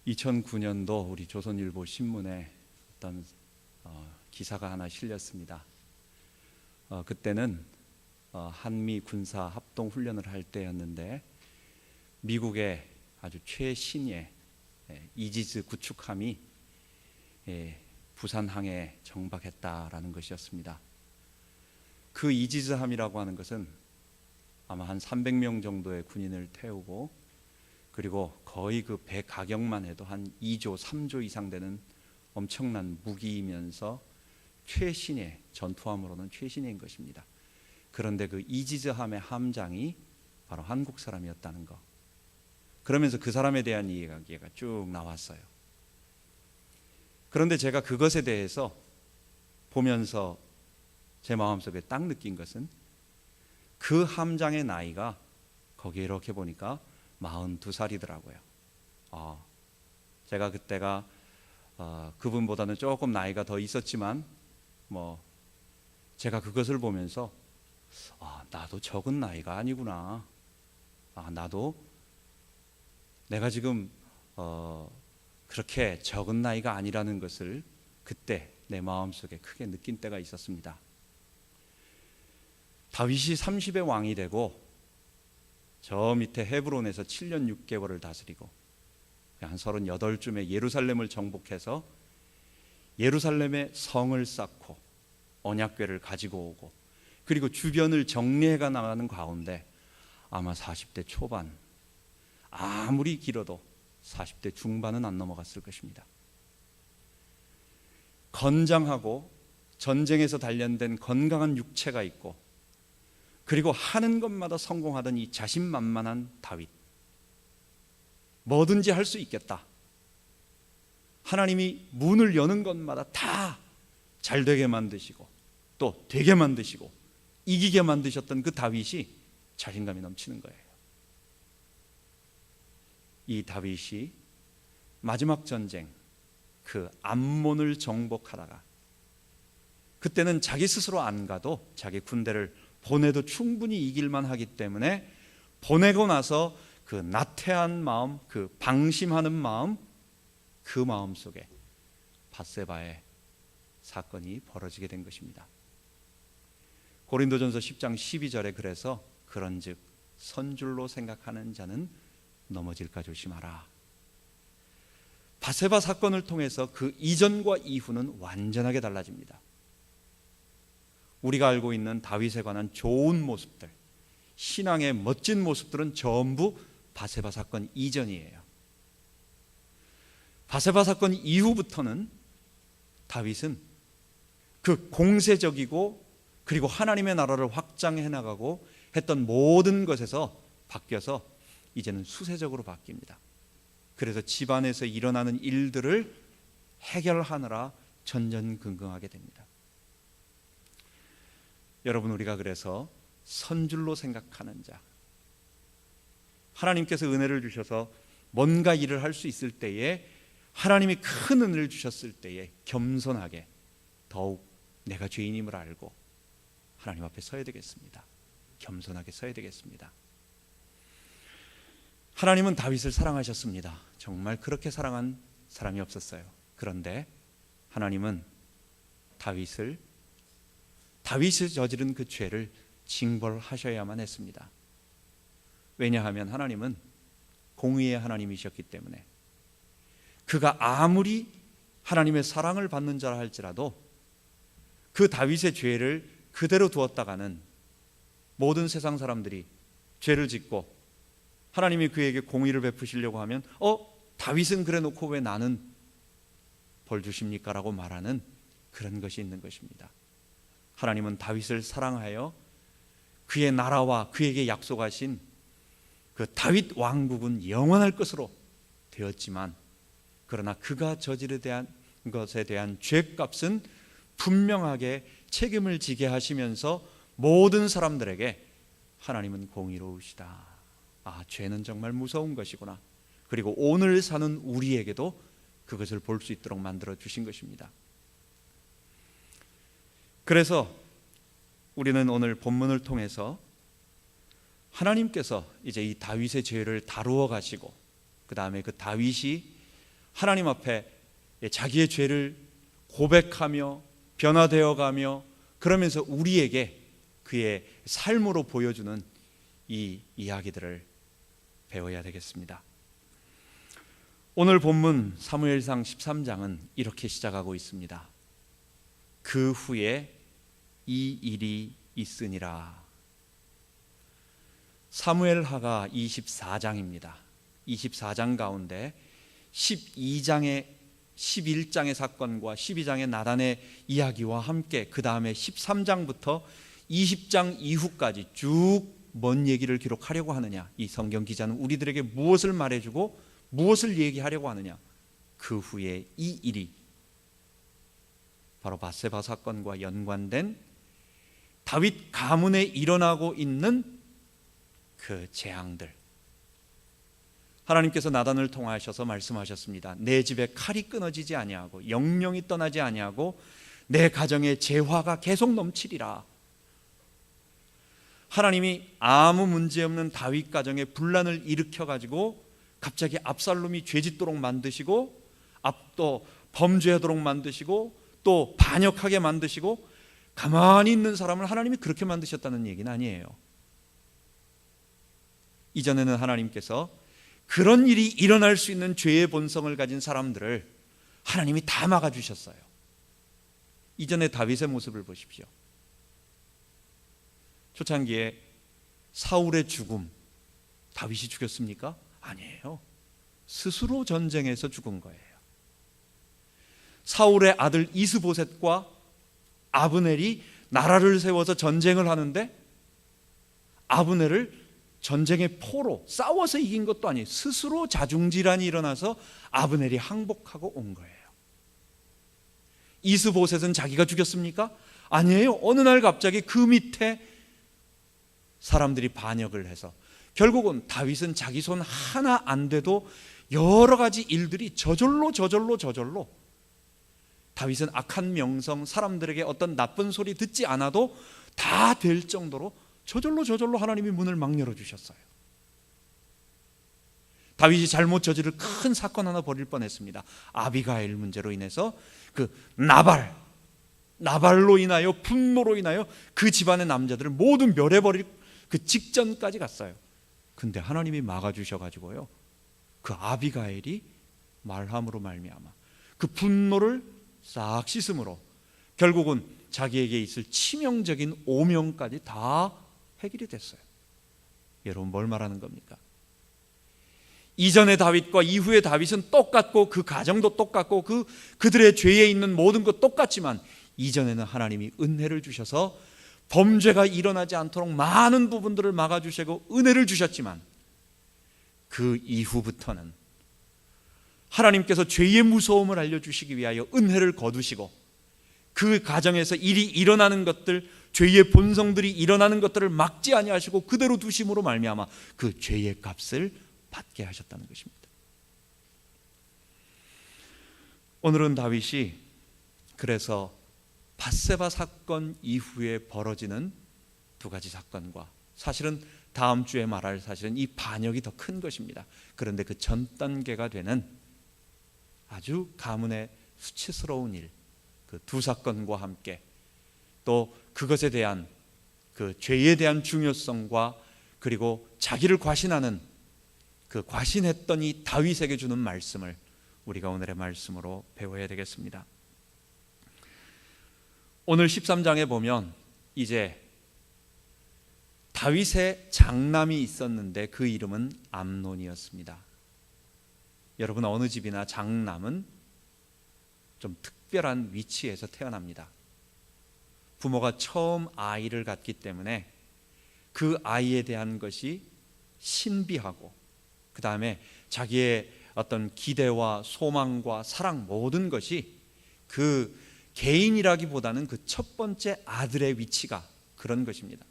2009년도 우리 조선일보 신문에 어떤 기사가 하나 실렸습니다. 그때는 한미 군사 합동 훈련을 할 때였는데 미국의 아주 최신의 이지즈 구축함이 부산항에 정박했다라는 것이었습니다. 그 이지즈함이라고 하는 것은 아마 한 300명 정도의 군인을 태우고, 그리고 거의 그 배 가격만 해도 한 2조, 3조 이상 되는 엄청난 무기이면서 최신의 전투함으로는 최신인 것입니다. 그런데 그 이지즈함의 함장이 바로 한국 사람이었다는 것, 그러면서 그 사람에 대한 이야기가 쭉 나왔어요. 그런데 제가 그것에 대해서 보면서 제 마음속에 딱 느낀 것은 그 함장의 나이가 거기에 이렇게 보니까 42살이더라고요. 제가 그때가 그분보다는 조금 나이가 더 있었지만 제가 그것을 보면서 나도 적은 나이가 아니구나. 나도 내가 지금 그렇게 적은 나이가 아니라는 것을 그때 내 마음속에 크게 느낀 때가 있었습니다. 다윗이 30의 왕이 되고 저 밑에 헤브론에서 7년 6개월을 다스리고 한 38쯤에 예루살렘을 정복해서 예루살렘에 성을 쌓고 언약궤를 가지고 오고, 그리고 주변을 정리해가 나가는 가운데 아마 40대 초반, 아무리 길어도 40대 중반은 안 넘어갔을 것입니다. 건장하고 전쟁에서 단련된 건강한 육체가 있고, 그리고 하는 것마다 성공하던 이 자신만만한 다윗, 뭐든지 할 수 있겠다, 하나님이 문을 여는 것마다 다 잘 되게 만드시고 또 되게 만드시고 이기게 만드셨던 그 다윗이 자신감이 넘치는 거예요. 이 다윗이 마지막 전쟁 그 암몬을 정복하다가, 그때는 자기 스스로 안 가도 자기 군대를 보내도 충분히 이길만 하기 때문에 보내고 나서 그 나태한 마음, 그 방심하는 마음, 그 마음 속에 밧세바의 사건이 벌어지게 된 것입니다. 고린도전서 10장 12절에 그래서 그런즉 선줄로 생각하는 자는 넘어질까 조심하라. 밧세바 사건을 통해서 그 이전과 이후는 완전하게 달라집니다. 우리가 알고 있는 다윗에 관한 좋은 모습들, 신앙의 멋진 모습들은 전부 밧세바 사건 이전이에요. 밧세바 사건 이후부터는 다윗은 그 공세적이고 그리고 하나님의 나라를 확장해 나가고 했던 모든 것에서 바뀌어서 이제는 수세적으로 바뀝니다. 그래서 집안에서 일어나는 일들을 해결하느라 전전긍긍하게 됩니다. 여러분, 우리가 그래서 선줄로 생각하는 자, 하나님께서 은혜를 주셔서 뭔가 일을 할 수 있을 때에, 하나님이 큰 은혜를 주셨을 때에 겸손하게 더욱 내가 죄인임을 알고 하나님 앞에 서야 되겠습니다. 겸손하게 서야 되겠습니다. 하나님은 다윗을 사랑하셨습니다. 정말 그렇게 사랑한 사람이 없었어요. 그런데 하나님은 다윗이 저지른 그 죄를 징벌하셔야만 했습니다. 왜냐하면 하나님은 공의의 하나님이셨기 때문에, 그가 아무리 하나님의 사랑을 받는 자라 할지라도 그 다윗의 죄를 그대로 두었다가는 모든 세상 사람들이 죄를 짓고 하나님이 그에게 공의를 베푸시려고 하면 다윗은 그래 놓고 왜 나는 벌 주십니까? 라고 말하는 그런 것이 있는 것입니다. 하나님은 다윗을 사랑하여 그의 나라와 그에게 약속하신 그 다윗 왕국은 영원할 것으로 되었지만, 그러나 그가 저지르 대한 것에 대한 죄값은 분명하게 책임을 지게 하시면서 모든 사람들에게 하나님은 공의로우시다. 죄는 정말 무서운 것이구나. 그리고 오늘 사는 우리에게도 그것을 볼 수 있도록 만들어 주신 것입니다. 그래서 우리는 오늘 본문을 통해서 하나님께서 이제 이 다윗의 죄를 다루어 가시고, 그 다음에 그 다윗이 하나님 앞에 자기의 죄를 고백하며 변화되어 가며 그러면서 우리에게 그의 삶으로 보여주는 이 이야기들을 배워야 되겠습니다. 오늘 본문 사무엘상 13장은 이렇게 시작하고 있습니다. 그 후에 이 일이 있으니라. 사무엘하가 24장입니다. 24장 가운데 11장의 사건과 12장의 나단의 이야기와 함께 그 다음에 13장부터 20장 이후까지 쭉 뭔 얘기를 기록하려고 하느냐, 이 성경 기자는 우리들에게 무엇을 말해주고 무엇을 얘기하려고 하느냐, 그 후에 이 일이 바로 밧세바 사건과 연관된 다윗 가문에 일어나고 있는 그 재앙들. 하나님께서 나단을 통하셔서 말씀하셨습니다. 내 집에 칼이 끊어지지 아니하고 영령이 떠나지 아니하고 내 가정에 재화가 계속 넘치리라. 하나님이 아무 문제 없는 다윗 가정에 분란을 일으켜 가지고 갑자기 압살롬이 죄짓도록 만드시고 또 범죄하도록 만드시고 또 반역하게 만드시고 가만히 있는 사람을 하나님이 그렇게 만드셨다는 얘기는 아니에요. 이전에는 하나님께서 그런 일이 일어날 수 있는 죄의 본성을 가진 사람들을 하나님이 다 막아주셨어요. 이전에 다윗의 모습을 보십시오. 초창기에 사울의 죽음, 다윗이 죽였습니까? 아니에요. 스스로 전쟁에서 죽은 거예요. 사울의 아들 이스보셋과 아브넬이 나라를 세워서 전쟁을 하는데 아브넬을 전쟁의 포로 싸워서 이긴 것도 아니에요. 스스로 자중질환이 일어나서 아브넬이 항복하고 온 거예요. 이스보셋은 자기가 죽였습니까? 아니에요. 어느 날 갑자기 그 밑에 사람들이 반역을 해서 결국은 다윗은 자기 손 하나 안 돼도 여러 가지 일들이 저절로 다윗은 악한 명성, 사람들에게 어떤 나쁜 소리 듣지 않아도 다 될 정도로 저절로 하나님이 문을 막 열어주셨어요. 다윗이 잘못 저지를 큰 사건 하나 벌일 뻔했습니다. 아비가일 문제로 인해서 그 나발로 인하여 분노로 인하여 그 집안의 남자들을 모두 멸해버릴 그 직전까지 갔어요. 근데 하나님이 막아주셔가지고요, 그 아비가일이 말함으로 말미암아 그 분노를 싹 씻음으로 결국은 자기에게 있을 치명적인 오명까지 다 해결이 됐어요. 여러분, 뭘 말하는 겁니까? 이전의 다윗과 이후의 다윗은 똑같고 그 가정도 똑같고 그들의 죄에 있는 모든 것 똑같지만 이전에는 하나님이 은혜를 주셔서 범죄가 일어나지 않도록 많은 부분들을 막아주시고 은혜를 주셨지만 그 이후부터는 하나님께서 죄의 무서움을 알려주시기 위하여 은혜를 거두시고 그 가정에서 일이 일어나는 것들, 죄의 본성들이 일어나는 것들을 막지 아니하시고 그대로 두심으로 말미암아 그 죄의 값을 받게 하셨다는 것입니다. 오늘은 다윗이 그래서 밧세바 사건 이후에 벌어지는 두 가지 사건과 사실은 다음 주에 말할 사실은 이 반역이 더 큰 것입니다. 그런데 그 전 단계가 되는 아주 가문의 수치스러운 일, 그 두 사건과 함께 또 그것에 대한 그 죄에 대한 중요성과 그리고 자기를 과신하는 그 과신했던 이 다윗에게 주는 말씀을 우리가 오늘의 말씀으로 배워야 되겠습니다. 오늘 13장에 보면 이제 다윗의 장남이 있었는데 그 이름은 암논이었습니다. 여러분, 어느 집이나 장남은 좀 특별한 위치에서 태어납니다. 부모가 처음 아이를 갖기 때문에 그 아이에 대한 것이 신비하고 그 다음에 자기의 어떤 기대와 소망과 사랑 모든 것이 그 개인이라기보다는 그 첫 번째 아들의 위치가 그런 것입니다.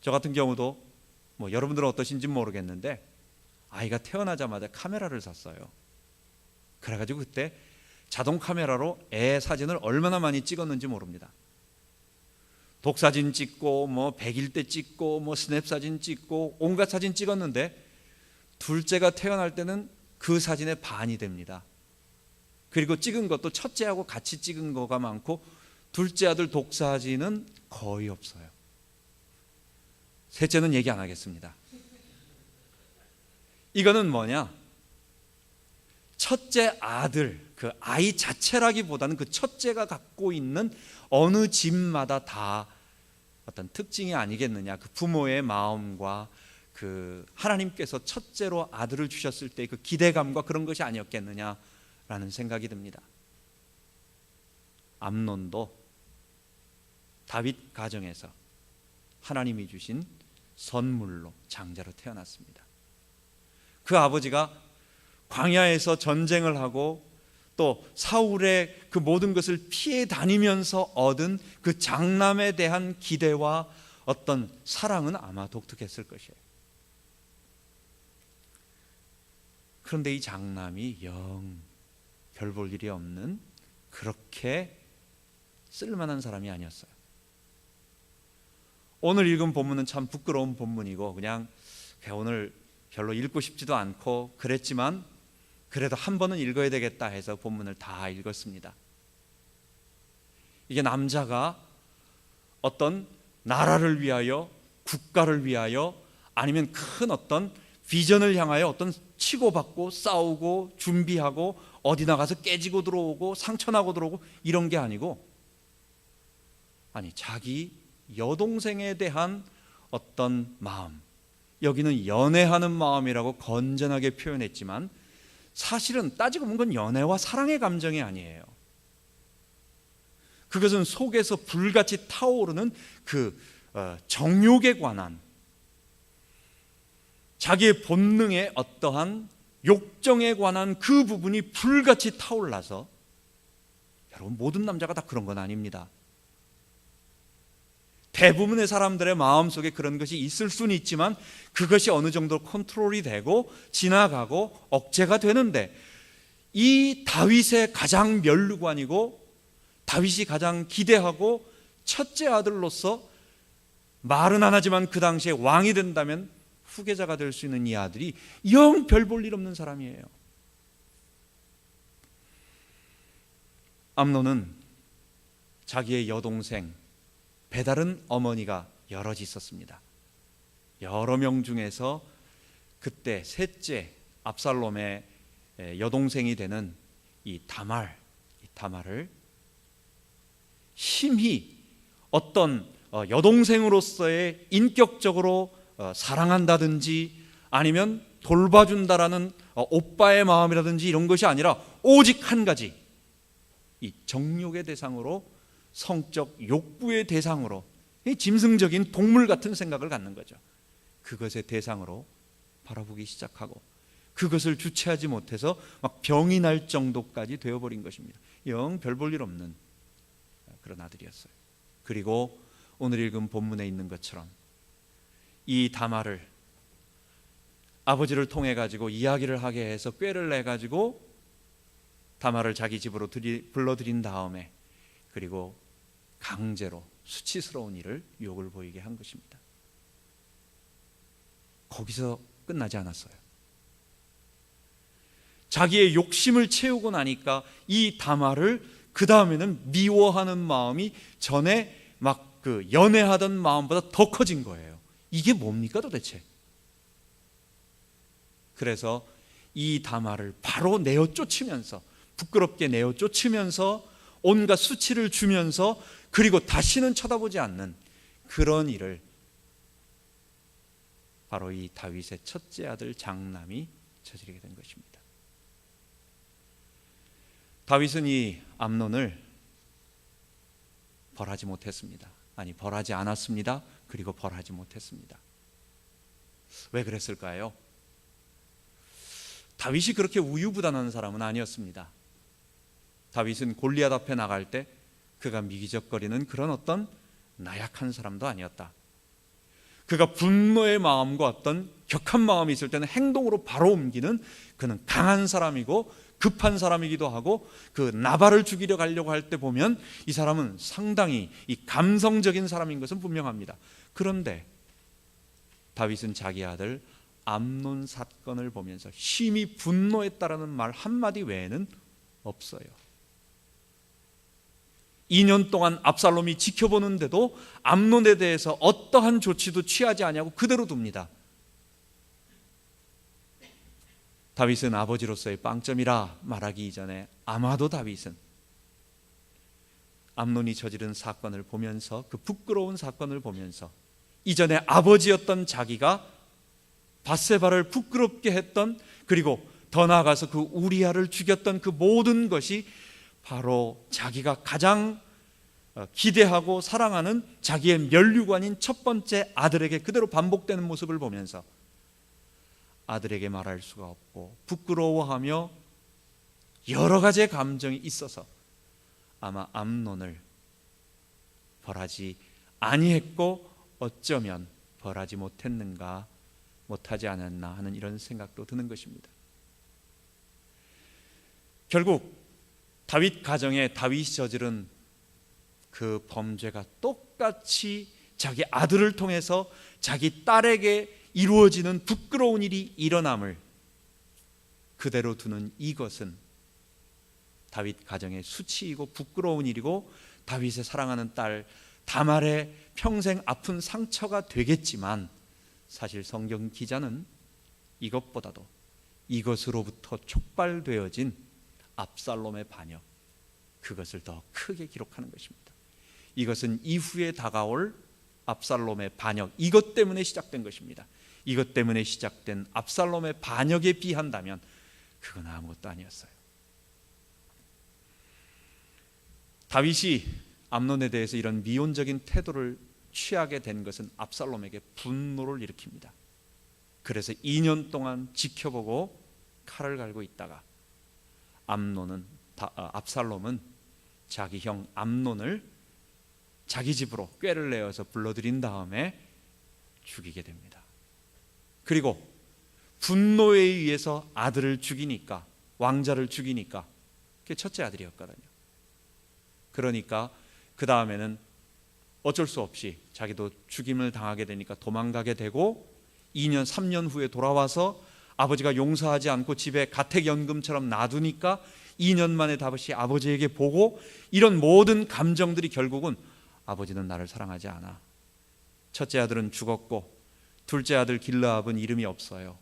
저 같은 경우도 여러분들은 어떠신지 모르겠는데 아이가 태어나자마자 카메라를 샀어요. 그래가지고 그때 자동 카메라로 애 사진을 얼마나 많이 찍었는지 모릅니다. 독사진 찍고 100일 때 찍고 스냅 사진 찍고 온갖 사진 찍었는데 둘째가 태어날 때는 그 사진의 반이 됩니다. 그리고 찍은 것도 첫째하고 같이 찍은 거가 많고 둘째 아들 독사진은 거의 없어요. 셋째는 얘기 안 하겠습니다. 이거는 뭐냐? 첫째 아들, 그 아이 자체라기보다는 그 첫째가 갖고 있는 어느 집마다 다 어떤 특징이 아니겠느냐. 그 부모의 마음과 그 하나님께서 첫째로 아들을 주셨을 때 그 기대감과 그런 것이 아니었겠느냐라는 생각이 듭니다. 암논도 다윗 가정에서 하나님이 주신 선물로 장자로 태어났습니다. 그 아버지가 광야에서 전쟁을 하고 또 사울의 그 모든 것을 피해 다니면서 얻은 그 장남에 대한 기대와 어떤 사랑은 아마 독특했을 것이에요. 그런데 이 장남이 영 별 볼 일이 없는 그렇게 쓸만한 사람이 아니었어요. 오늘 읽은 본문은 참 부끄러운 본문이고 그냥 오늘 별로 읽고 싶지도 않고 그랬지만 그래도 한 번은 읽어야 되겠다 해서 본문을 다 읽었습니다. 이게 남자가 어떤 나라를 위하여, 국가를 위하여, 아니면 큰 어떤 비전을 향하여 어떤 치고받고 싸우고 준비하고 어디 나가서 깨지고 들어오고 상처나고 들어오고 이런 게 아니고, 아니 자기 여동생에 대한 어떤 마음, 여기는 연애하는 마음이라고 건전하게 표현했지만 사실은 따지고 보면 건 연애와 사랑의 감정이 아니에요. 그것은 속에서 불같이 타오르는 그 정욕에 관한, 자기의 본능의 어떠한 욕정에 관한 그 부분이 불같이 타올라서, 여러분 모든 남자가 다 그런 건 아닙니다. 대부분의 사람들의 마음속에 그런 것이 있을 수는 있지만 그것이 어느 정도 컨트롤이 되고 지나가고 억제가 되는데, 이 다윗의 가장 면류관이고 다윗이 가장 기대하고 첫째 아들로서 말은 안 하지만 그 당시에 왕이 된다면 후계자가 될 수 있는 이 아들이 영 별 볼 일 없는 사람이에요. 암논은 자기의 여동생 배다른 어머니가 여럿이 있었습니다. 여러 명 중에서 그때 셋째 압살롬의 여동생이 되는 이 다말을 심히 어떤 여동생으로서의 인격적으로 사랑한다든지 아니면 돌봐준다라는 오빠의 마음이라든지 이런 것이 아니라 오직 한 가지, 이 정욕의 대상으로, 성적 욕구의 대상으로, 짐승적인 동물 같은 생각을 갖는 거죠. 그것의 대상으로 바라보기 시작하고 그것을 주체하지 못해서 막 병이 날 정도까지 되어버린 것입니다. 영 별 볼 일 없는 그런 아들이었어요. 그리고 오늘 읽은 본문에 있는 것처럼 이 다말을 아버지를 통해 가지고 이야기를 하게 해서 꾀를 내 가지고 다말을 자기 집으로 불러들인 다음에 그리고 강제로 수치스러운 일을, 욕을 보이게 한 것입니다. 거기서 끝나지 않았어요. 자기의 욕심을 채우고 나니까 이 다말을 그 다음에는 미워하는 마음이 전에 막 그 연애하던 마음보다 더 커진 거예요. 이게 뭡니까 도대체? 그래서 이 다말을 바로 내어 쫓으면서, 부끄럽게 내어 쫓으면서 온갖 수치를 주면서, 그리고 다시는 쳐다보지 않는 그런 일을 바로 이 다윗의 첫째 아들 장남이 저지르게 된 것입니다. 다윗은 이 암논을 벌하지 못했습니다. 아니, 벌하지 않았습니다. 그리고 벌하지 못했습니다. 왜 그랬을까요? 다윗이 그렇게 우유부단한 사람은 아니었습니다. 다윗은 골리앗 앞에 나갈 때 그가 미기적거리는 그런 어떤 나약한 사람도 아니었다. 그가 분노의 마음과 어떤 격한 마음이 있을 때는 행동으로 바로 옮기는, 그는 강한 사람이고 급한 사람이기도 하고, 그 나발을 죽이려 가려고 할 때 보면 이 사람은 상당히 이 감성적인 사람인 것은 분명합니다. 그런데 다윗은 자기 아들 암논 사건을 보면서 심히 분노했다라는 말 한마디 외에는 없어요. 2년 동안 압살롬이 지켜보는데도 암논에 대해서 어떠한 조치도 취하지 아니하고 그대로 둡니다. 다윗은 아버지로서의 빵점이라 말하기 이전에 아마도 다윗은 암논이 저지른 사건을 보면서, 그 부끄러운 사건을 보면서 이전에 아버지였던 자기가 밧세바를 부끄럽게 했던, 그리고 더 나아가서 그 우리아를 죽였던 그 모든 것이 바로 자기가 가장 기대하고 사랑하는 자기의 면류관인 첫 번째 아들에게 그대로 반복되는 모습을 보면서 아들에게 말할 수가 없고 부끄러워하며 여러 가지의 감정이 있어서 아마 암논을 벌하지 아니했고 어쩌면 벌하지 못하지 않았나 하는 이런 생각도 드는 것입니다. 결국 다윗 가정에 다윗이 저지른 그 범죄가 똑같이 자기 아들을 통해서 자기 딸에게 이루어지는 부끄러운 일이 일어남을 그대로 두는 이것은 다윗 가정의 수치이고 부끄러운 일이고 다윗의 사랑하는 딸 다말의 평생 아픈 상처가 되겠지만, 사실 성경 기자는 이것보다도 이것으로부터 촉발되어진 압살롬의 반역, 그것을 더 크게 기록하는 것입니다. 이것은 이후에 다가올 압살롬의 반역, 이것 때문에 시작된 것입니다. 이것 때문에 시작된 압살롬의 반역에 비한다면 그건 아무것도 아니었어요. 다윗이 암논에 대해서 이런 미온적인 태도를 취하게 된 것은 압살롬에게 분노를 일으킵니다. 그래서 2년 동안 지켜보고 칼을 갈고 있다가 압살롬은 자기 형 암논을 자기 집으로 꾀를 내어서 불러들인 다음에 죽이게 됩니다. 그리고 분노에 의해서 아들을 죽이니까, 왕자를 죽이니까, 그게 첫째 아들이었거든요. 그러니까 그 다음에는 어쩔 수 없이 자기도 죽임을 당하게 되니까 도망가게 되고 2년 3년 후에 돌아와서 아버지가 용서하지 않고 집에 가택연금처럼 놔두니까 2년 만에 다시 아버지에게 보고, 이런 모든 감정들이 결국은 아버지는 나를 사랑하지 않아. 첫째 아들은 죽었고 둘째 아들 길르압은 이름이 없어요.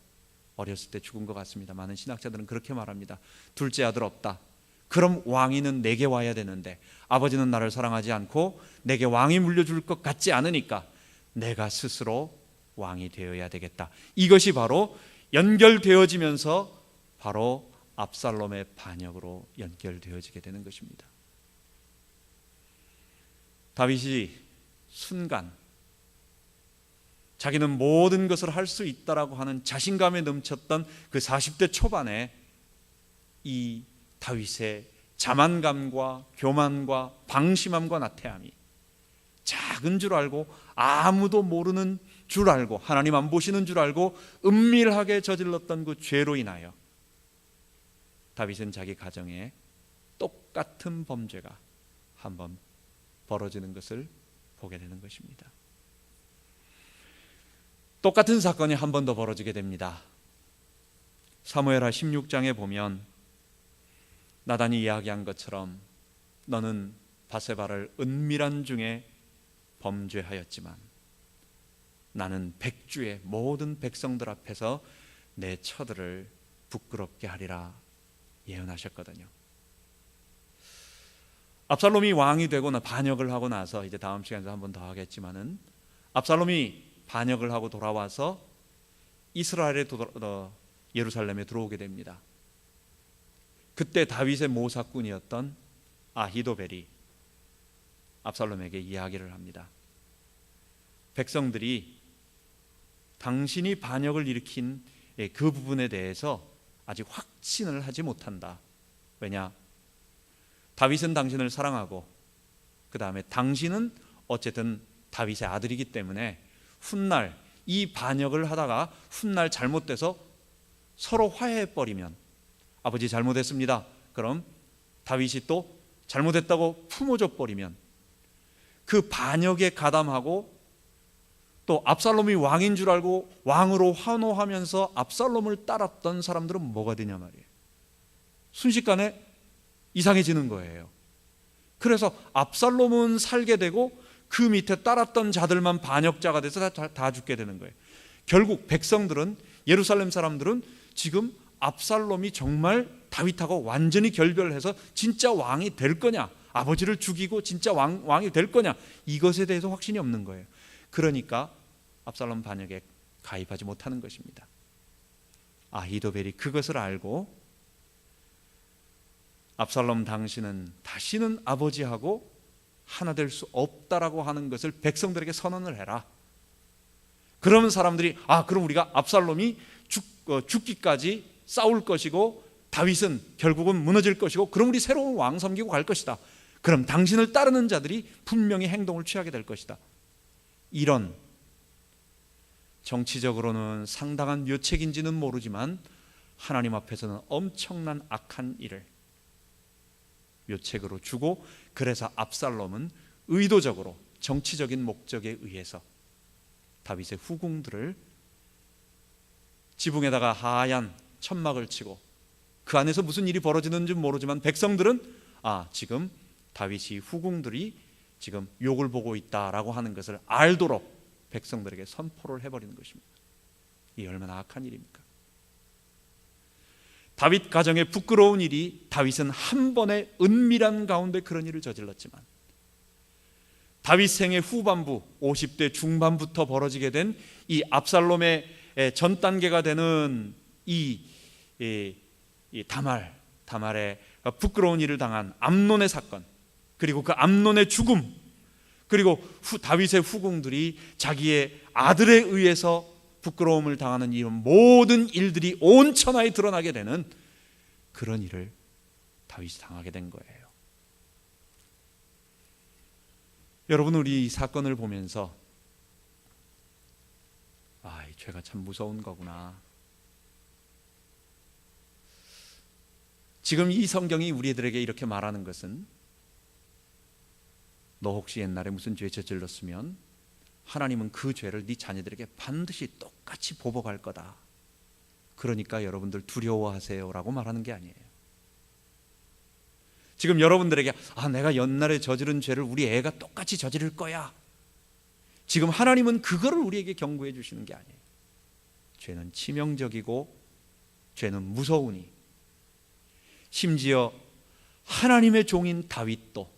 어렸을 때 죽은 것 같습니다. 많은 신학자들은 그렇게 말합니다. 둘째 아들 없다. 그럼 왕위는 내게 와야 되는데 아버지는 나를 사랑하지 않고 내게 왕이 물려줄 것 같지 않으니까 내가 스스로 왕이 되어야 되겠다. 이것이 바로 연결되어지면서 바로 압살롬의 반역으로 연결되어지게 되는 것입니다. 다윗이 순간 자기는 모든 것을 할 수 있다라고 하는 자신감에 넘쳤던 그 40대 초반에 이 다윗의 자만감과 교만과 방심함과 나태함이 작은 줄 알고, 아무도 모르는 줄 알고, 하나님 안 보시는 줄 알고 은밀하게 저질렀던 그 죄로 인하여 다윗은 자기 가정에 똑같은 범죄가 한번 벌어지는 것을 보게 되는 것입니다. 똑같은 사건이 한 번 더 벌어지게 됩니다. 사무엘하 16장에 보면 나단이 이야기한 것처럼 너는 밧세바를 은밀한 중에 범죄하였지만 나는 백주의 모든 백성들 앞에서 내 처들을 부끄럽게 하리라 예언하셨거든요. 압살롬이 왕이 되거나 반역을 하고 나서, 이제 다음 시간에도 한 번 더 하겠지만은, 압살롬이 반역을 하고 돌아와서 이스라엘의 예루살렘에 들어오게 됩니다. 그때 다윗의 모사꾼이었던 아히도벨이 압살롬에게 이야기를 합니다. 백성들이 당신이 반역을 일으킨 그 부분에 대해서 아직 확신을 하지 못한다. 왜냐? 다윗은 당신을 사랑하고 그 다음에 당신은 어쨌든 다윗의 아들이기 때문에 훗날 이 반역을 하다가 훗날 잘못돼서 서로 화해해버리면, 아버지 잘못했습니다, 그럼 다윗이 또 잘못했다고 품어줘 버리면 그 반역에 가담하고 또 압살롬이 왕인 줄 알고 왕으로 환호하면서 압살롬을 따랐던 사람들은 뭐가 되냐 말이에요. 순식간에 이상해지는 거예요. 그래서 압살롬은 살게 되고 그 밑에 따랐던 자들만 반역자가 돼서 다 죽게 되는 거예요. 결국 백성들은, 예루살렘 사람들은 지금 압살롬이 정말 다윗하고 완전히 결별해서 진짜 왕이 될 거냐, 아버지를 죽이고 진짜 왕이 될 거냐, 이것에 대해서 확신이 없는 거예요. 그러니까 압살롬 반역에 가입하지 못하는 것입니다. 아히도벨이 그것을 알고 압살롬, 당신은 다시는 아버지하고 하나 될 수 없다라고 하는 것을 백성들에게 선언을 해라. 그러면 사람들이 그럼 우리가 압살롬이 죽기까지 싸울 것이고 다윗은 결국은 무너질 것이고 그럼 우리 새로운 왕 섬기고 갈 것이다. 그럼 당신을 따르는 자들이 분명히 행동을 취하게 될 것이다. 이런 정치적으로는 상당한 묘책인지는 모르지만 하나님 앞에서는 엄청난 악한 일을 묘책으로 주고, 그래서 압살롬은 의도적으로 정치적인 목적에 의해서 다윗의 후궁들을 지붕에다가 하얀 천막을 치고 그 안에서 무슨 일이 벌어지는지 모르지만 백성들은 지금 다윗이 후궁들이 지금 욕을 보고 있다라고 하는 것을 알도록 백성들에게 선포를 해버리는 것입니다. 이 얼마나 악한 일입니까? 다윗 가정의 부끄러운 일이, 다윗은 한 번의 은밀한 가운데 그런 일을 저질렀지만 다윗 생의 후반부 50대 중반부터 벌어지게 된 이 압살롬의 전 단계가 되는 이 다말의 부끄러운 일을 당한 암논의 사건, 그리고 그 암논의 죽음, 그리고 다윗의 후궁들이 자기의 아들에 의해서 부끄러움을 당하는 이런 모든 일들이 온 천하에 드러나게 되는 그런 일을 다윗이 당하게 된 거예요. 여러분, 우리 이 사건을 보면서 이 죄가 참 무서운 거구나. 지금 이 성경이 우리들에게 이렇게 말하는 것은, 너 혹시 옛날에 무슨 죄 저질렀으면 하나님은 그 죄를 네 자녀들에게 반드시 똑같이 보복할 거다. 그러니까 여러분들 두려워하세요 라고 말하는 게 아니에요. 지금 여러분들에게 내가 옛날에 저지른 죄를 우리 애가 똑같이 저지를 거야, 지금 하나님은 그거를 우리에게 경고해 주시는 게 아니에요. 죄는 치명적이고 죄는 무서우니, 심지어 하나님의 종인 다윗도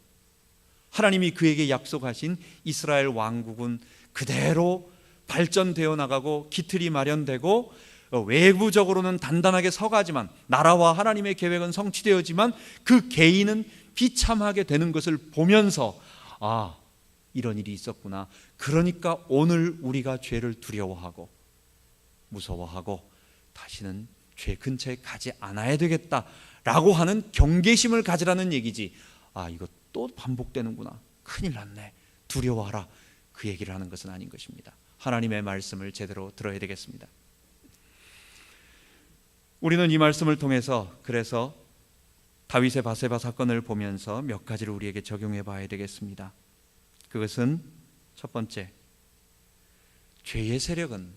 하나님이 그에게 약속하신 이스라엘 왕국은 그대로 발전되어 나가고 기틀이 마련되고 외부적으로는 단단하게 서가지만, 나라와 하나님의 계획은 성취되어지만 그 개인은 비참하게 되는 것을 보면서 이런 일이 있었구나. 그러니까 오늘 우리가 죄를 두려워하고 무서워하고 다시는 죄 근처에 가지 않아야 되겠다라고 하는 경계심을 가지라는 얘기지, 이거 또 반복되는구나, 큰일 났네, 두려워하라, 그 얘기를 하는 것은 아닌 것입니다. 하나님의 말씀을 제대로 들어야 되겠습니다. 우리는 이 말씀을 통해서 그래서 다윗의 바세바 사건을 보면서 몇 가지를 우리에게 적용해 봐야 되겠습니다. 그것은 첫 번째, 죄의 세력은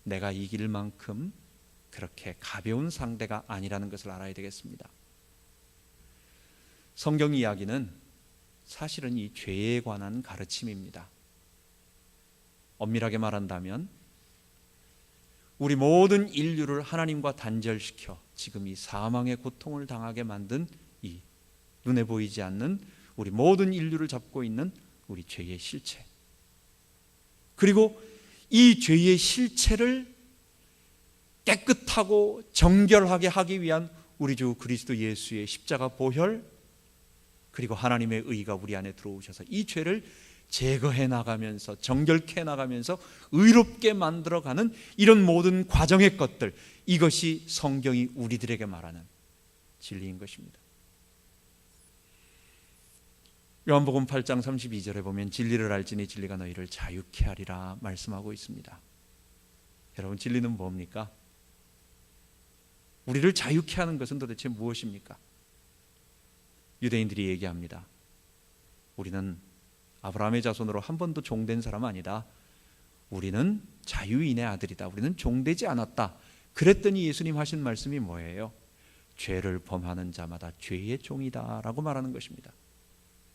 내가 이길 만큼 그렇게 가벼운 상대가 아니라는 것을 알아야 되겠습니다. 성경 이야기는 사실은 이 죄에 관한 가르침입니다. 엄밀하게 말한다면 우리 모든 인류를 하나님과 단절시켜 지금 이 사망의 고통을 당하게 만든 이 눈에 보이지 않는 우리 모든 인류를 잡고 있는 우리 죄의 실체, 그리고 이 죄의 실체를 깨끗하고 정결하게 하기 위한 우리 주 그리스도 예수의 십자가 보혈, 그리고 하나님의 의가 우리 안에 들어오셔서 이 죄를 제거해 나가면서 정결케 나가면서 의롭게 만들어가는 이런 모든 과정의 것들, 이것이 성경이 우리들에게 말하는 진리인 것입니다. 요한복음 8장 32절에 보면 진리를 알지니 진리가 너희를 자유케 하리라 말씀하고 있습니다. 여러분, 진리는 뭡니까? 우리를 자유케 하는 것은 도대체 무엇입니까? 유대인들이 얘기합니다. 우리는 아브라함의 자손으로 한 번도 종된 사람 아니다. 우리는 자유인의 아들이다. 우리는 종되지 않았다. 그랬더니 예수님 하신 말씀이 뭐예요? 죄를 범하는 자마다 죄의 종이다 라고 말하는 것입니다.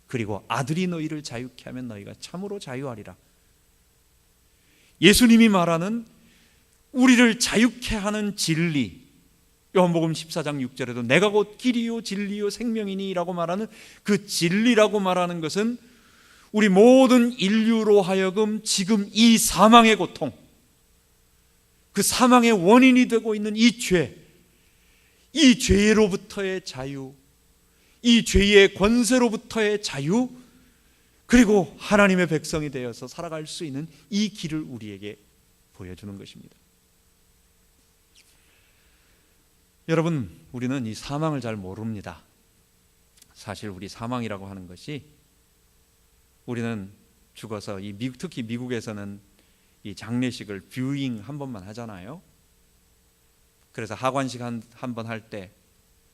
그리고 아들이 너희를 자유케 하면 너희가 참으로 자유하리라. 예수님이 말하는 우리를 자유케 하는 진리, 요한복음 14장 6절에도 내가 곧 길이요 진리요 생명이니 라고 말하는 그 진리라고 말하는 것은 우리 모든 인류로 하여금 지금 이 사망의 고통, 그 사망의 원인이 되고 있는 이 죄, 이 죄로부터의 자유, 이 죄의 권세로부터의 자유, 그리고 하나님의 백성이 되어서 살아갈 수 있는 이 길을 우리에게 보여주는 것입니다. 여러분, 우리는 이 사망을 잘 모릅니다. 사실 우리 사망이라고 하는 것이, 우리는 죽어서 특히 미국에서는 이 장례식을 뷰잉 한 번만 하잖아요. 그래서 하관식 한 번 할 때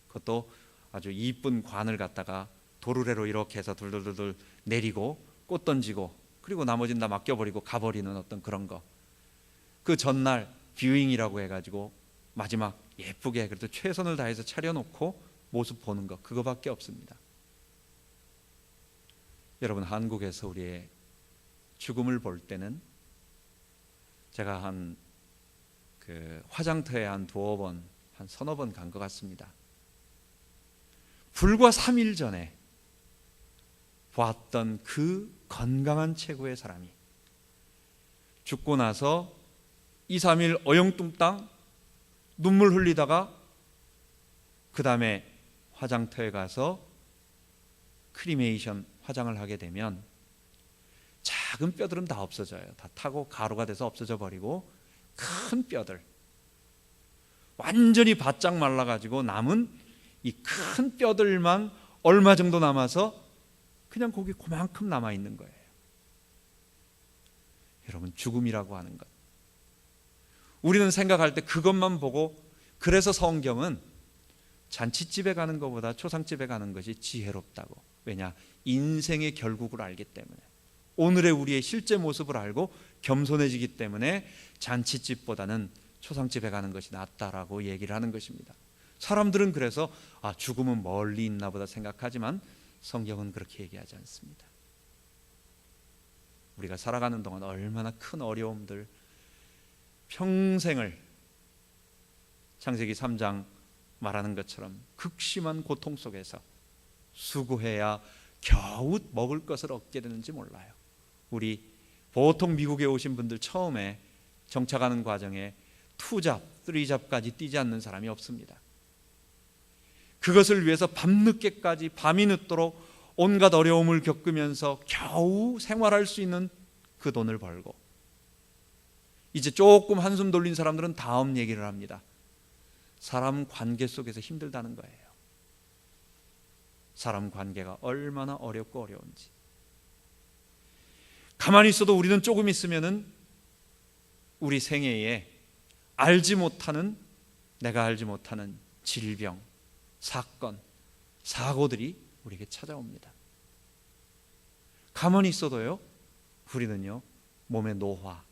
그것도 아주 이쁜 관을 갖다가 도르래로 이렇게 해서 둘둘둘 내리고 꽃 던지고 그리고 나머지는 다 맡겨버리고 가버리는 어떤 그런 거. 그 전날 뷰잉이라고 해가지고 마지막 예쁘게 그래도 최선을 다해서 차려놓고 모습 보는 거, 그거밖에 없습니다. 여러분, 한국에서 우리의 죽음을 볼 때는 제가 한 화장터에 한 두어 번, 한 서너 번 간 것 같습니다. 불과 3일 전에 보았던 그 건강한 최고의 사람이 죽고 나서 2, 3일 어영뚱땅 눈물 흘리다가 그 다음에 화장터에 가서 크리메이션 화장을 하게 되면 작은 뼈들은 다 없어져요. 다 타고 가루가 돼서 없어져 버리고 큰 뼈들, 완전히 바짝 말라가지고 남은 이 큰 뼈들만 얼마 정도 남아서 그냥 거기 그만큼 남아있는 거예요. 여러분, 죽음이라고 하는 것, 우리는 생각할 때 그것만 보고, 그래서 성경은 잔치집에 가는 것보다 초상집에 가는 것이 지혜롭다고. 왜냐? 인생의 결국을 알기 때문에, 오늘의 우리의 실제 모습을 알고 겸손해지기 때문에 잔치집보다는 초상집에 가는 것이 낫다라고 얘기를 하는 것입니다. 사람들은 그래서 죽음은 멀리 있나 보다 생각하지만 성경은 그렇게 얘기하지 않습니다. 우리가 살아가는 동안 얼마나 큰 어려움들, 평생을 창세기 3장 말하는 것처럼 극심한 고통 속에서 수고해야 겨우 먹을 것을 얻게 되는지 몰라요. 우리 보통 미국에 오신 분들 처음에 정착하는 과정에 2잡, 3잡까지 뛰지 않는 사람이 없습니다. 그것을 위해서 밤늦게까지, 밤이 늦도록 온갖 어려움을 겪으면서 겨우 생활할 수 있는 그 돈을 벌고, 이제 조금 한숨 돌린 사람들은 다음 얘기를 합니다. 사람 관계 속에서 힘들다는 거예요. 사람 관계가 얼마나 어렵고 어려운지. 가만히 있어도 우리는 조금 있으면은 우리 생애에 내가 알지 못하는 질병, 사건, 사고들이 우리에게 찾아옵니다. 가만히 있어도요, 우리는요, 몸의 노화,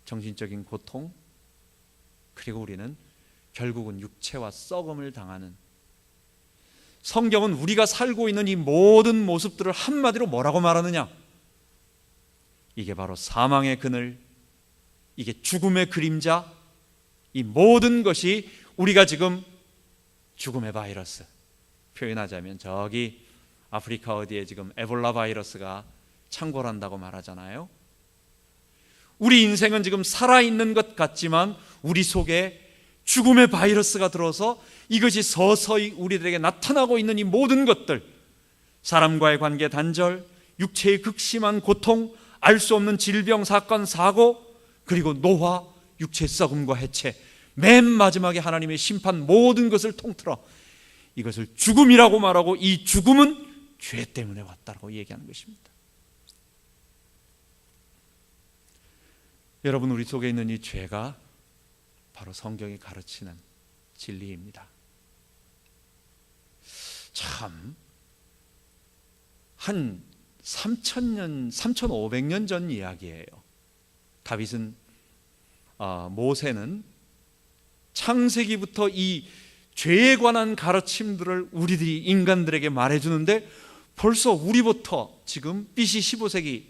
정신적인 고통, 그리고 우리는 결국은 육체와 썩음을 당하는, 성경은 우리가 살고 있는 이 모든 모습들을 한마디로 뭐라고 말하느냐? 이게 바로 사망의 그늘, 이게 죽음의 그림자, 이 모든 것이 우리가 지금 죽음의 바이러스, 표현하자면 저기 아프리카 어디에 지금 에볼라 바이러스가 창궐한다고 말하잖아요. 우리 인생은 지금 살아있는 것 같지만 우리 속에 죽음의 바이러스가 들어서 이것이 서서히 우리들에게 나타나고 있는 이 모든 것들, 사람과의 관계 단절, 육체의 극심한 고통, 알 수 없는 질병, 사건, 사고, 그리고 노화, 육체의 썩음과 해체, 맨 마지막에 하나님의 심판, 모든 것을 통틀어 이것을 죽음이라고 말하고, 이 죽음은 죄 때문에 왔다고 얘기하는 것입니다. 여러분, 우리 속에 있는 이 죄가 바로 성경이 가르치는 진리입니다. 참, 한 3,500년 전 이야기예요. 모세는 창세기부터 이 죄에 관한 가르침들을 우리들이 인간들에게 말해주는데 벌써 우리부터 지금 BC 15세기,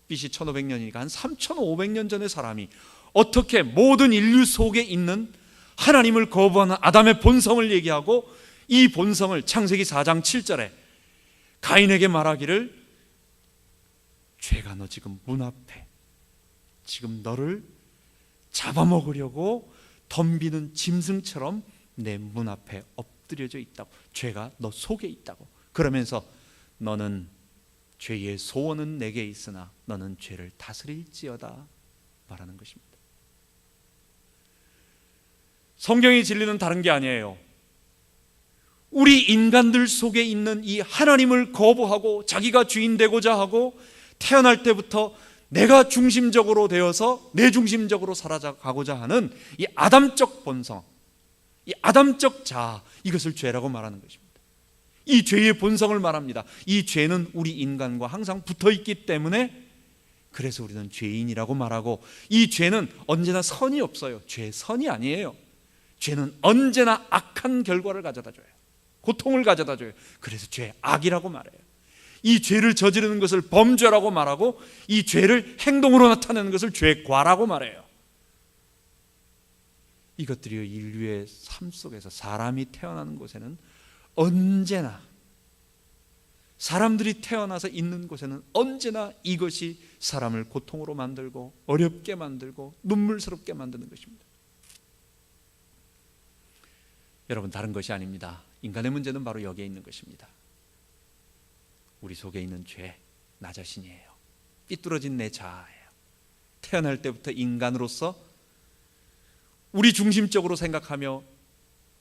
BC 1500년이니까 한 3500년 전의 사람이 어떻게 모든 인류 속에 있는 하나님을 거부하는 아담의 본성을 얘기하고 이 본성을 창세기 4장 7절에 가인에게 말하기를 죄가 너 지금 문 앞에 지금 너를 잡아먹으려고 덤비는 짐승처럼 내 문 앞에 엎드려져 있다고. 죄가 너 속에 있다고. 그러면서 너는 죄의 소원은 내게 있으나 너는 죄를 다스릴지어다 말하는 것입니다. 성경의 진리는 다른 게 아니에요. 우리 인간들 속에 있는 이 하나님을 거부하고 자기가 주인 되고자 하고 태어날 때부터 내가 중심적으로 되어서 내 중심적으로 살아가고자 하는 이 아담적 본성, 이 아담적 자아, 이것을 죄라고 말하는 것입니다. 이 죄의 본성을 말합니다. 이 죄는 우리 인간과 항상 붙어있기 때문에 그래서 우리는 죄인이라고 말하고, 이 죄는 언제나 선이 없어요. 죄 선이 아니에요. 죄는 언제나 악한 결과를 가져다 줘요. 고통을 가져다 줘요. 그래서 죄 악이라고 말해요. 이 죄를 저지르는 것을 범죄라고 말하고 이 죄를 행동으로 나타내는 것을 죄과라고 말해요. 이것들이 인류의 삶 속에서 사람이 태어나는 곳에는 언제나, 사람들이 태어나서 있는 곳에는 언제나 이것이 사람을 고통으로 만들고 어렵게 만들고 눈물스럽게 만드는 것입니다. 여러분, 다른 것이 아닙니다. 인간의 문제는 바로 여기에 있는 것입니다. 우리 속에 있는 죄, 나 자신이에요. 삐뚤어진 내 자아예요. 태어날 때부터 인간으로서 우리 중심적으로 생각하며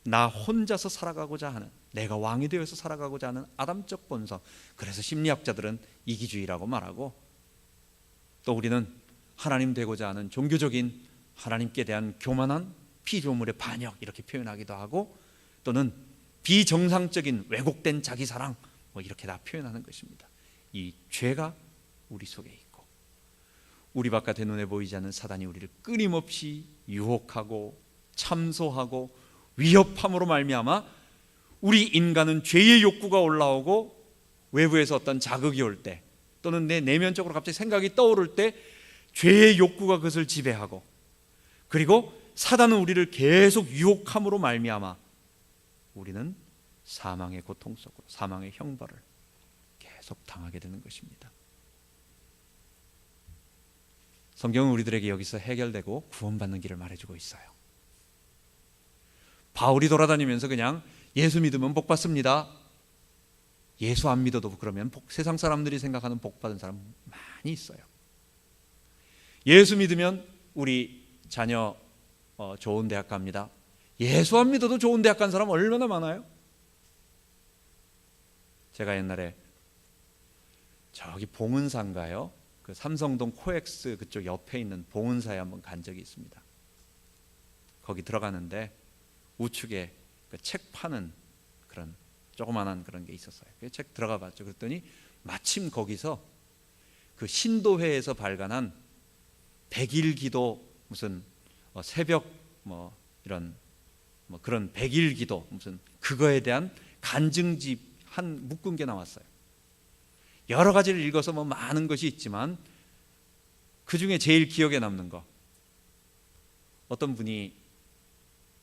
나 혼자서 살아가고자 하는, 내가 왕이 되어서 살아가고자 하는 아담적 본성. 그래서 심리학자들은 이기주의라고 말하고, 또 우리는 하나님 되고자 하는 종교적인 하나님께 대한 교만한 피조물의 반역, 이렇게 표현하기도 하고, 또는 비정상적인 왜곡된 자기 사랑, 이렇게 다 표현하는 것입니다. 이 죄가 우리 속에 있고, 우리 바깥의 눈에 보이지 않는 사단이 우리를 끊임없이 유혹하고 참소하고 위협함으로 말미암아 우리 인간은 죄의 욕구가 올라오고, 외부에서 어떤 자극이 올 때, 또는 내 내면적으로 갑자기 생각이 떠오를 때 죄의 욕구가 그것을 지배하고, 그리고 사단은 우리를 계속 유혹함으로 말미암아 우리는 사망의 고통 속으로, 사망의 형벌을 계속 당하게 되는 것입니다. 성경은 우리들에게 여기서 해결되고 구원받는 길을 말해주고 있어요. 바울이 돌아다니면서 그냥 예수 믿으면 복 받습니다, 예수 안 믿어도 그러면 세상 사람들이 생각하는 복 받은 사람 많이 있어요. 예수 믿으면 우리 자녀 좋은 대학 갑니다. 예수 안 믿어도 좋은 대학 간 사람 얼마나 많아요? 제가 옛날에 저기 봉은사인가요? 그 삼성동 코엑스 그쪽 옆에 있는 봉은사에 한번 간 적이 있습니다. 거기 들어가는데 우측에 그 책 파는 그런 조그만한 그런 게 있었어요. 그 책 들어가 봤죠. 그랬더니 마침 거기서 그 신도회에서 발간한 100일 기도, 무슨 새벽 이런 그런 100일 기도, 무슨 그거에 대한 간증집 한 묶은 게 나왔어요. 여러 가지를 읽어서 많은 것이 있지만 그 중에 제일 기억에 남는 거, 어떤 분이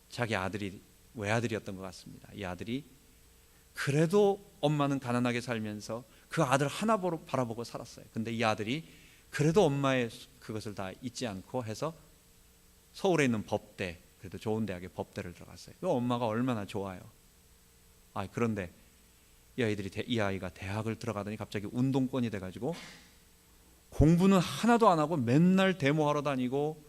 자기 아들이 외아들이었던 것 같습니다. 이 아들이 그래도 엄마는 가난하게 살면서 그 아들 하나 바라보고 살았어요. 근데 이 아들이 그래도 엄마의 그것을 다 잊지 않고 해서 서울에 있는 법대, 그래도 좋은 대학에 법대를 들어갔어요. 그 엄마가 얼마나 좋아요. 그런데 이 아이가 대학을 들어가더니 갑자기 운동권이 돼가지고 공부는 하나도 안 하고 맨날 데모하러 다니고,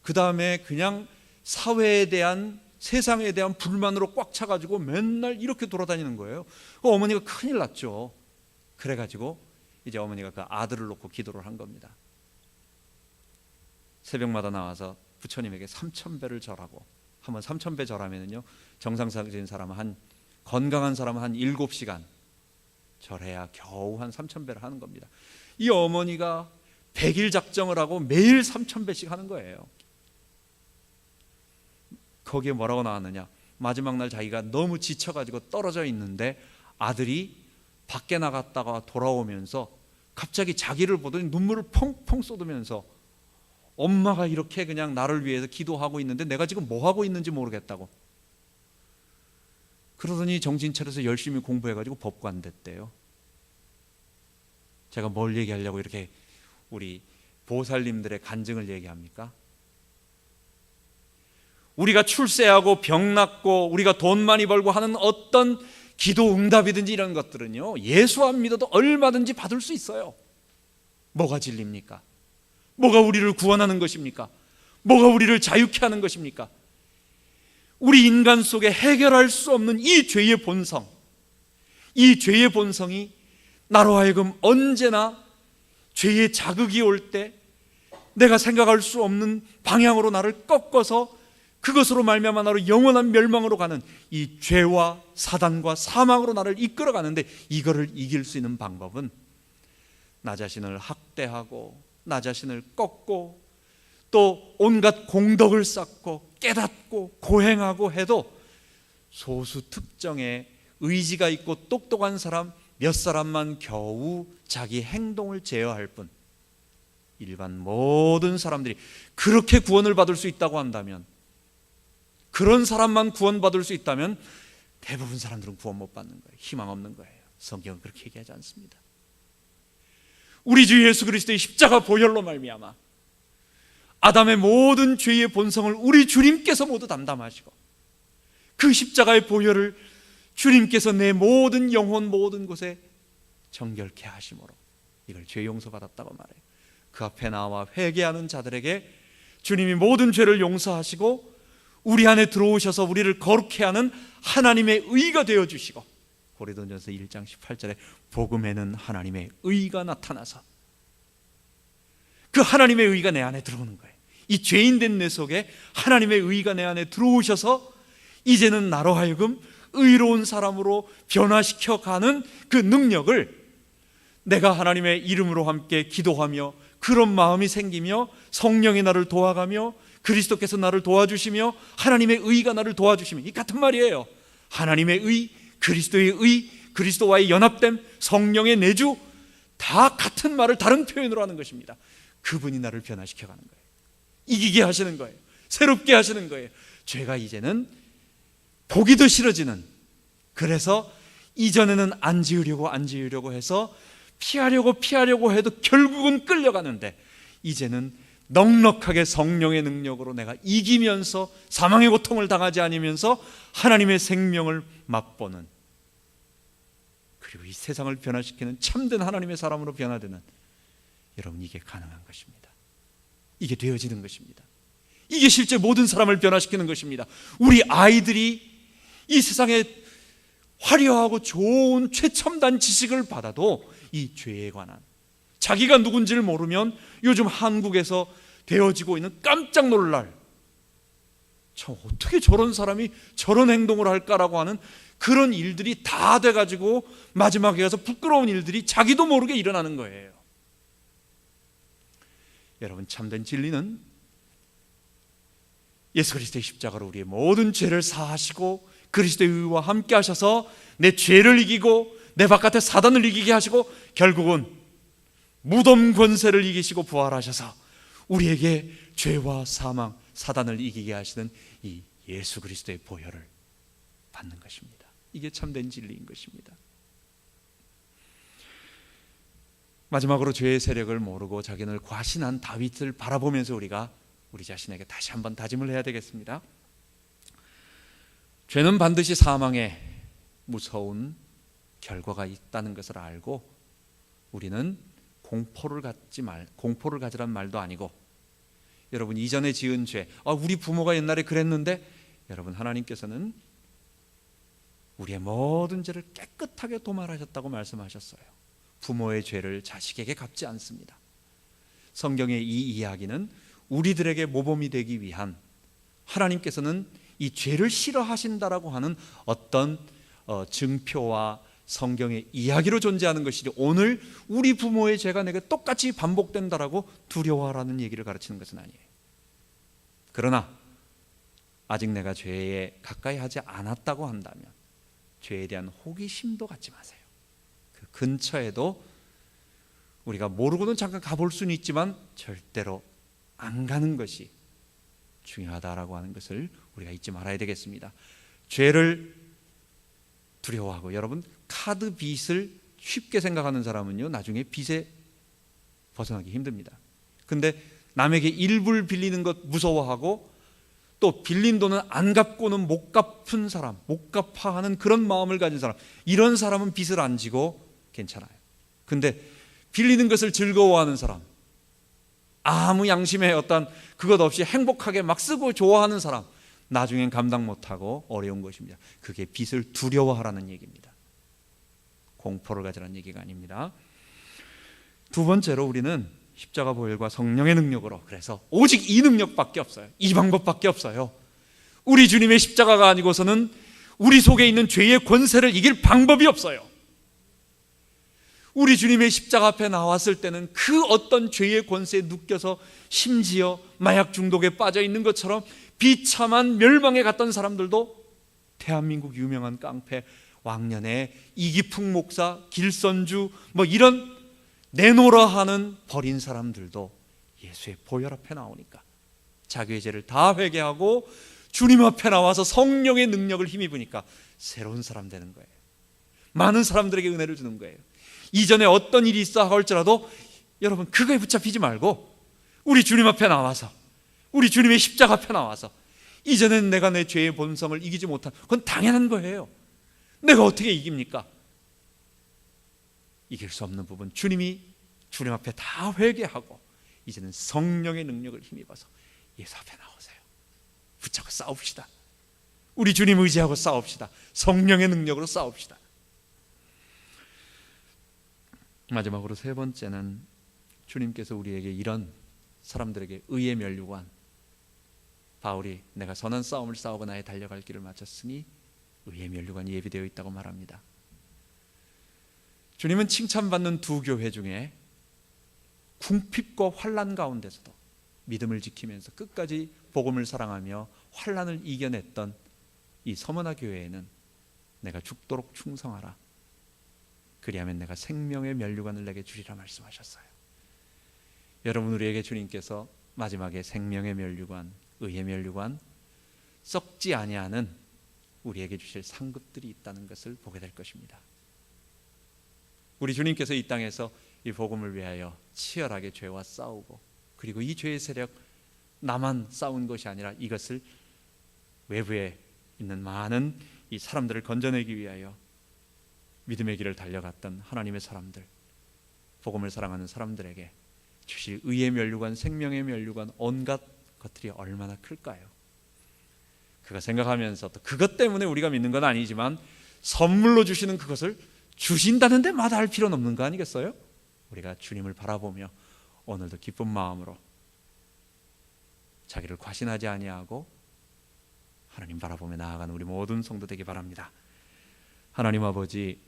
그 다음에 그냥 사회에 대한, 세상에 대한 불만으로 꽉 차가지고 맨날 이렇게 돌아다니는 거예요. 어머니가 큰일 났죠. 그래가지고 이제 어머니가 그 아들을 놓고 기도를 한 겁니다. 새벽마다 나와서 부처님에게 3000배를 절하고, 한번 3000배 절하면은요, 정상적인 사람은 건강한 사람은 한 7시간 절해야 겨우 한 3000배를 하는 겁니다. 이 어머니가 100일 작정을 하고 매일 3,000배씩 하는 거예요. 거기에 뭐라고 나왔느냐? 마지막 날 자기가 너무 지쳐가지고 떨어져 있는데 아들이 밖에 나갔다가 돌아오면서 갑자기 자기를 보더니 눈물을 펑펑 쏟으면서 엄마가 이렇게 그냥 나를 위해서 기도하고 있는데 내가 지금 뭐 하고 있는지 모르겠다고. 그러더니 정신 차려서 열심히 공부해가지고 법관 됐대요. 제가 뭘 얘기하려고 이렇게 우리 보살님들의 간증을 얘기합니까? 우리가 출세하고 병 낫고 우리가 돈 많이 벌고 하는 어떤 기도 응답이든지 이런 것들은요, 예수 안 믿어도 얼마든지 받을 수 있어요. 뭐가 진리입니까? 뭐가 우리를 구원하는 것입니까? 뭐가 우리를 자유케 하는 것입니까? 우리 인간 속에 해결할 수 없는 이 죄의 본성, 이 죄의 본성이 나로 하여금 언제나 죄의 자극이 올 때 내가 생각할 수 없는 방향으로 나를 꺾어서 그것으로 말미암아 나로 영원한 멸망으로 가는 이 죄와 사단과 사망으로 나를 이끌어가는데, 이거를 이길 수 있는 방법은 나 자신을 학대하고 나 자신을 꺾고 또 온갖 공덕을 쌓고 깨닫고 고행하고 해도 소수 특정의 의지가 있고 똑똑한 사람 몇 사람만 겨우 자기 행동을 제어할 뿐, 일반 모든 사람들이 그렇게 구원을 받을 수 있다고 한다면, 그런 사람만 구원받을 수 있다면 대부분 사람들은 구원 못 받는 거예요. 희망 없는 거예요. 성경은 그렇게 얘기하지 않습니다. 우리 주 예수 그리스도의 십자가 보혈로 말미암아 아담의 모든 죄의 본성을 우리 주님께서 모두 담당하시고, 그 십자가의 보혈을 주님께서 내 모든 영혼 모든 곳에 정결케 하심으로 이걸 죄 용서 받았다고 말해요. 그 앞에 나와 회개하는 자들에게 주님이 모든 죄를 용서하시고 우리 안에 들어오셔서 우리를 거룩케 하는 하나님의 의가 되어주시고, 고린도전서 1장 18절에 복음에는 하나님의 의가 나타나서 그 하나님의 의가 내 안에 들어오는 거예요. 이 죄인된 내 속에 하나님의 의가 내 안에 들어오셔서 이제는 나로 하여금 의로운 사람으로 변화시켜가는 그 능력을 내가 하나님의 이름으로 함께 기도하며 그런 마음이 생기며 성령이 나를 도와가며 그리스도께서 나를 도와주시며 하나님의 의가 나를 도와주시며, 이 같은 말이에요. 하나님의 의, 그리스도의 의, 그리스도와의 연합됨, 성령의 내주, 다 같은 말을 다른 표현으로 하는 것입니다. 그분이 나를 변화시켜가는 거예요. 이기게 하시는 거예요. 새롭게 하시는 거예요. 죄가 이제는 보기 더 싫어지는, 그래서 이전에는 안 지으려고 해서 피하려고 해도 결국은 끌려가는데, 이제는 넉넉하게 성령의 능력으로 내가 이기면서 사망의 고통을 당하지 않으면서 하나님의 생명을 맛보는, 그리고 이 세상을 변화시키는 참된 하나님의 사람으로 변화되는, 여러분 이게 가능한 것입니다. 이게 되어지는 것입니다. 이게 실제 모든 사람을 변화시키는 것입니다. 우리 아이들이 이 세상에 화려하고 좋은 최첨단 지식을 받아도 이 죄에 관한, 자기가 누군지를 모르면 요즘 한국에서 되어지고 있는 깜짝 놀랄, 참 어떻게 저런 사람이 저런 행동을 할까라고 하는 그런 일들이 다 돼가지고 마지막에 가서 부끄러운 일들이 자기도 모르게 일어나는 거예요. 여러분, 참된 진리는 예수 그리스도의 십자가로 우리의 모든 죄를 사하시고 그리스도의 의와 함께 하셔서 내 죄를 이기고 내 바깥에 사단을 이기게 하시고 결국은 무덤 권세를 이기시고 부활하셔서 우리에게 죄와 사망, 사단을 이기게 하시는 이 예수 그리스도의 보혈을 받는 것입니다. 이게 참된 진리인 것입니다. 마지막으로 죄의 세력을 모르고 자기를 과신한 다윗을 바라보면서 우리가 우리 자신에게 다시 한번 다짐을 해야 되겠습니다. 죄는 반드시 사망의 무서운 결과가 있다는 것을 알고 우리는 공포를 가지란 말도 아니고, 여러분 이전에 지은 죄, 우리 부모가 옛날에 그랬는데, 여러분 하나님께서는 우리의 모든 죄를 깨끗하게 도말하셨다고 말씀하셨어요. 부모의 죄를 자식에게 갚지 않습니다. 성경의 이 이야기는 우리들에게 모범이 되기 위한, 하나님께서는 이 죄를 싫어하신다라고 하는 어떤 증표와 성경의 이야기로 존재하는 것이지 오늘 우리 부모의 죄가 내게 똑같이 반복된다라고 두려워하라는 얘기를 가르치는 것은 아니에요. 그러나 아직 내가 죄에 가까이 하지 않았다고 한다면 죄에 대한 호기심도 갖지 마세요. 그 근처에도 우리가 모르고는 잠깐 가볼 수는 있지만 절대로 안 가는 것이 중요하다라고 하는 것을 우리가 잊지 말아야 되겠습니다. 죄를 두려워하고, 여러분, 카드 빚을 쉽게 생각하는 사람은요 나중에 빚에 벗어나기 힘듭니다. 근데 남에게 일부를 빌리는 것 무서워하고 또 빌린 돈은 안 갚고는 못 갚은 사람, 못 갚아 하는 그런 마음을 가진 사람, 이런 사람은 빚을 안 지고 괜찮아요. 근데 빌리는 것을 즐거워하는 사람, 아무 양심의 어떤 그것 없이 행복하게 막 쓰고 좋아하는 사람, 나중엔 감당 못하고 어려운 것입니다. 그게 빚을 두려워하라는 얘기입니다. 공포를 가지라는 얘기가 아닙니다. 두 번째로 우리는 십자가 보혈과 성령의 능력으로, 그래서 오직 이 능력밖에 없어요. 이 방법밖에 없어요. 우리 주님의 십자가가 아니고서는 우리 속에 있는 죄의 권세를 이길 방법이 없어요. 우리 주님의 십자가 앞에 나왔을 때는 그 어떤 죄의 권세에 묶여서 심지어 마약 중독에 빠져 있는 것처럼 비참한 멸망에 갔던 사람들도, 대한민국 유명한 깡패 왕년에 이기풍 목사, 길선주 뭐 이런 내노라 하는 버린 사람들도 예수의 보혈 앞에 나오니까 자기의 죄를 다 회개하고 주님 앞에 나와서 성령의 능력을 힘입으니까 새로운 사람 되는 거예요. 많은 사람들에게 은혜를 주는 거예요. 이전에 어떤 일이 있어 할지라도 여러분 그거에 붙잡히지 말고 우리 주님 앞에 나와서, 우리 주님의 십자가 앞에 나와서, 이전엔 내가 내 죄의 본성을 이기지 못한, 그건 당연한 거예요. 내가 어떻게 이깁니까? 이길 수 없는 부분 주님이 주님 앞에 다 회개하고 이제는 성령의 능력을 힘입어서 예수 앞에 나오세요. 붙잡고 싸웁시다. 우리 주님 의지하고 싸웁시다. 성령의 능력으로 싸웁시다. 마지막으로 세 번째는 주님께서 우리에게 이런 사람들에게 의의 면류관, 바울이 내가 선한 싸움을 싸우고 나의 달려갈 길을 마쳤으니 의의 면류관이 예비되어 있다고 말합니다. 주님은 칭찬받는 두 교회 중에 궁핍과 환난 가운데서도 믿음을 지키면서 끝까지 복음을 사랑하며 환난을 이겨냈던 이 서머나 교회에는 내가 죽도록 충성하라, 그리하면 내가 생명의 면류관을 내게 주리라 말씀하셨어요. 여러분, 우리에게 주님께서 마지막에 생명의 면류관, 의의 면류관, 썩지 아니하는 우리에게 주실 상급들이 있다는 것을 보게 될 것입니다. 우리 주님께서 이 땅에서 이 복음을 위하여 치열하게 죄와 싸우고, 그리고 이 죄의 세력 나만 싸운 것이 아니라 이것을 외부에 있는 많은 이 사람들을 건져내기 위하여 믿음의 길을 달려갔던 하나님의 사람들, 복음을 사랑하는 사람들에게 주실 의의 면류관, 생명의 면류관, 온갖 것들이 얼마나 클까요? 그거 생각하면서 또 그것 때문에 우리가 믿는 건 아니지만 선물로 주시는 그것을 주신다는데 마다할 필요는 없는 거 아니겠어요? 우리가 주님을 바라보며 오늘도 기쁜 마음으로 자기를 과신하지 아니하고 하나님 바라보며 나아가는 우리 모든 성도 되기 바랍니다. 하나님 아버지,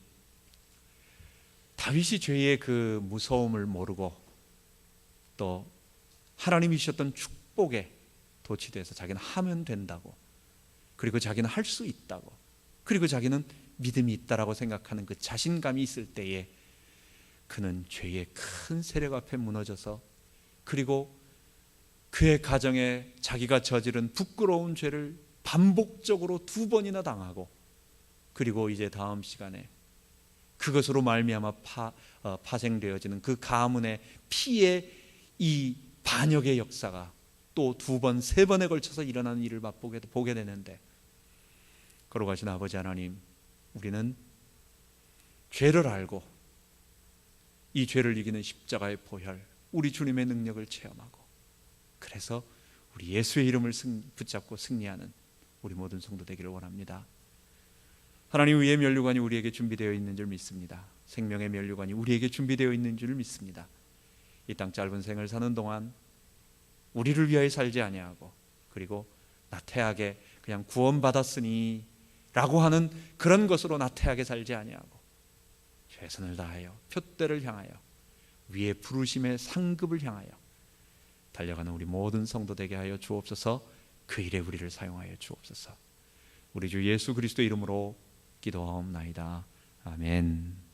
다윗이 죄의 그 무서움을 모르고 또 하나님이 주셨던 축복에 도취돼서 자기는 하면 된다고, 그리고 자기는 할 수 있다고, 그리고 자기는 믿음이 있다라고 생각하는 그 자신감이 있을 때에 그는 죄의 큰 세력 앞에 무너져서, 그리고 그의 가정에 자기가 저지른 부끄러운 죄를 반복적으로 2번이나 당하고, 그리고 이제 다음 시간에 그것으로 말미암아 파생되어지는 그 가문의 피의 이 반역의 역사가 또 2번, 3번에 걸쳐서 일어나는 일을 보게 되는데, 거룩하신 아버지 하나님, 우리는 죄를 알고 이 죄를 이기는 십자가의 보혈, 우리 주님의 능력을 체험하고, 그래서 우리 예수의 이름을 붙잡고 승리하는 우리 모든 성도 되기를 원합니다. 하나님, 의의 면류관이 우리에게 준비되어 있는 줄 믿습니다. 생명의 면류관이 우리에게 준비되어 있는 줄 믿습니다. 이 땅 짧은 생을 사는 동안 우리를 위하여 살지 아니하고, 그리고 나태하게 그냥 구원받았으니 라고 하는 그런 것으로 나태하게 살지 아니하고, 최선을 다하여 표대를 향하여 위의 부르심의 상급을 향하여 달려가는 우리 모든 성도 되게 하여 주옵소서. 그 일에 우리를 사용하여 주옵소서. 우리 주 예수 그리스도 이름으로 기도하옵나이다. 아멘.